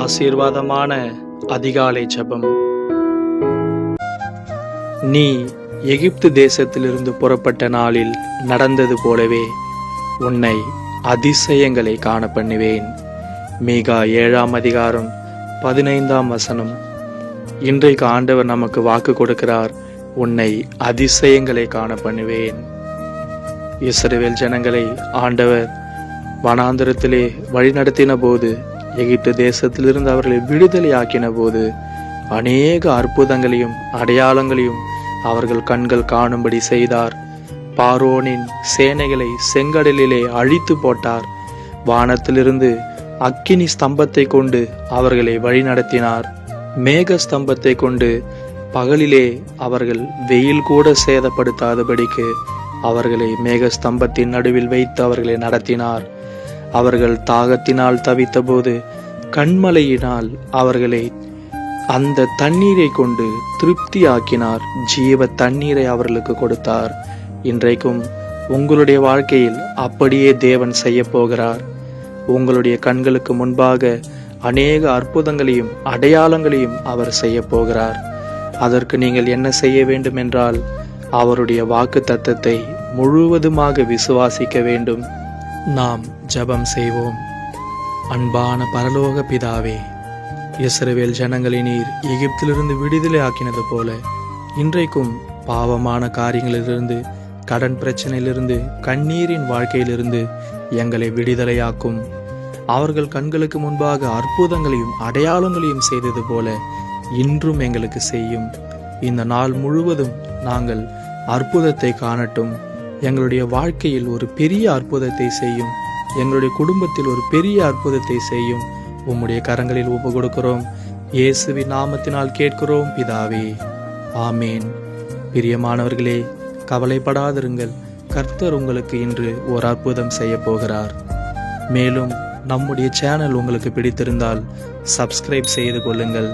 ஆசீர்வாதமான அதிகாலை ஜெபம். நீ எகிப்து தேசத்திலிருந்து புறப்பட்ட நாளில் நடந்தது போலவே உன்னை அதிசயங்களை காண பண்ணுவேன். மீகா 7ஆம் அதிகாரம் 15ஆம் வசனம். இன்றைக்கு ஆண்டவர் நமக்கு வாக்கு கொடுக்கிறார், உன்னை அதிசயங்களை காண பண்ணுவேன். இஸ்ரவேல் ஜனங்களை ஆண்டவர் வனாந்தரத்திலே வழிநடத்தின போது, எகிப்து தேசத்திலிருந்து அவர்களை விடுதலை ஆக்கின போது அநேக அற்புதங்களையும் அடையாளங்களையும் அவர்கள் கண்கள் காணும்படி செய்தார். பார்வோனின் சேனைகளை செங்கடலிலே அழித்து போட்டார். வானத்திலிருந்து அக்கினி ஸ்தம்பத்தை கொண்டு அவர்களை வழிநடத்தினார். மேக ஸ்தம்பத்தை கொண்டு பகலிலே அவர்கள் வெயில் கூட சேதப்படுத்தாதபடிக்கு அவர்களை மேக ஸ்தம்பத்தின் நடுவில் வைத்து அவர்களை நடத்தினார். அவர்கள் தாகத்தினால் தவித்த போது கண்மலையினால் அவர்களை அந்த தண்ணீரை கொண்டு திருப்தி ஆக்கினார். ஜீவ தண்ணீரை அவர்களுக்கு கொடுத்தார். இன்றைக்கும் உங்களுடைய வாழ்க்கையில் அப்படியே தேவன் செய்ய போகிறார். உங்களுடைய கண்களுக்கு முன்பாக அநேக அற்புதங்களையும் அடையாளங்களையும் அவர் செய்ய போகிறார். அதற்கு நீங்கள் என்ன செய்ய வேண்டும் என்றால், அவருடைய வாக்கு தத்தத்தை முழுவதுமாக விசுவாசிக்க வேண்டும். நாம் ஜெபம் செய்வோம். அன்பான பரலோக பிதாவே, இஸ்ரவேல் ஜனங்களை நீர் எகிப்திலிருந்து விடுதலை ஆக்கினது போல இன்றைக்கும் பாவமான காரியங்களிலிருந்து, கடன் பிரச்சனையிலிருந்து, கண்ணீரின் வாழ்க்கையிலிருந்து எங்களை விடுதலையாக்கும். அவர்கள் கண்களுக்கு முன்பாக அற்புதங்களையும் அடையாளங்களையும் செய்தது போல இன்றும் எங்களுக்கு செய்யும். இந்த நாள் முழுவதும் நாங்கள் அற்புதத்தை காணட்டும். எங்களுடைய வாழ்க்கையில் ஒரு பெரிய அற்புதத்தை செய்யும். எங்களுடைய குடும்பத்தில் ஒரு பெரிய அற்புதத்தை செய்யும். உம்முடைய கரங்களில் ஒப்பு கொடுக்கிறோம். இயேசுவின் நாமத்தினால் கேட்கிறோம் பிதாவே, ஆமேன். பிரியமானவர்களே, கவலைப்படாதிருங்கள். கர்த்தர் உங்களுக்கு இன்று ஒரு அற்புதம் செய்ய போகிறார். மேலும் நம்முடைய சேனல் உங்களுக்கு பிடித்திருந்தால் சப்ஸ்கிரைப் செய்து கொள்ளுங்கள்.